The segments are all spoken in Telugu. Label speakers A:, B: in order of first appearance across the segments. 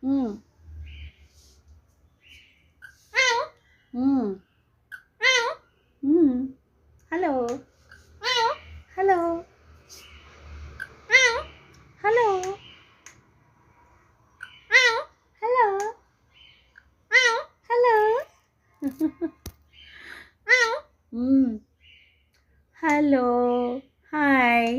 A: హ్మ్. హ్మ్. హ్మ్. Hello. Hello. Hello. Hello. Hello. హ్మ్. హలో. హాయ్.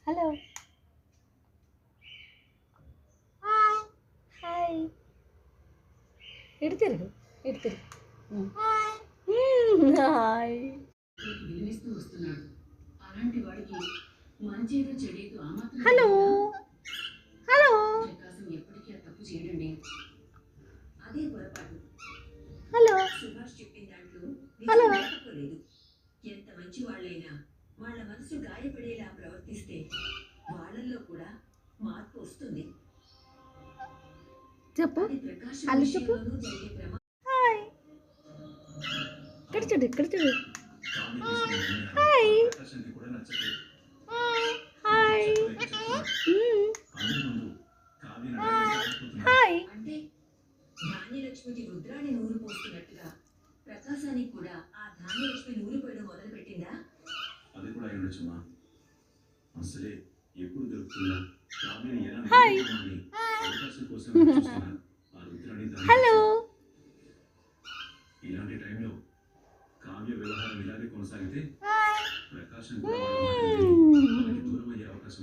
A: హలో. హాయ్. ఇటు తిరుగు. ఇటు తిరుగు. హాయ్.
B: విలువిస్తూ వస్తున్నాడు. అలాంటి వాడికి మంచేదో చెడేదో ఆ మాత్రం
A: హలో. హలో.
B: ప్రకాశం ఎప్పటికీ ఆ తప్పు చేయడండి. అదే పొరపాటు.
A: హలో.
B: సుభాష్ చెప్పిన దాంట్లో
A: హలో.
B: నిజం లేకపోలేదు. ఎంత మంచి వాళ్ళైనా వాళ్ళ మనసు గాయపడేలా ప్రవర్తిస్తే వాళ్ళల్లో కూడా మార్పు వస్తుంది.
A: చెప్పు.
B: అది ప్రకాశం
A: హలో చెప్పు.
B: విషయంలోనూ జరిగే ప్రమాదం.
A: హాయ్. ఇక్కడ చూడు, ఇక్కడ చూడు.
C: కావ్య తీసుకున్న నిర్ణయాలు
A: హాయ్.
C: ప్రకాశానికి కూడా నచ్చలేదు.
A: హాయ్.
C: చెప్పలేక చెప్తున్నాడు. అందరి ముందు కావ్యను అడగలేక ఆగిపోతున్నాడు.
A: హాయ్.
B: అంటే ధాన్యలక్ష్మికి రుద్రాన్ని నూరు పోస్తున్నట్టుగా ప్రకాశానికి కూడా ఆ ధాన్యలక్ష్మి నూరు పోయడం మొదలు పెట్టిందా?
C: అది కూడా అయి ఉండొచ్చుమా. అసలే ఎప్పుడు దొరుకుతుందా కావ్యని ఎలా
A: హాయ్.
C: నిలబెడతామని అవకాశం కోసం ఎదురు చూస్తున్నాను. ఆ రుద్రాన్ని
A: హలో.
C: ఇలాంటి టైంలో కావ్య వ్యవహారం ఇలాగే కొనసాగితే ప్రకాశం కూడా వాళ్ళ మాట విని వాళ్ళకి దూరం అయ్యే అవకాశం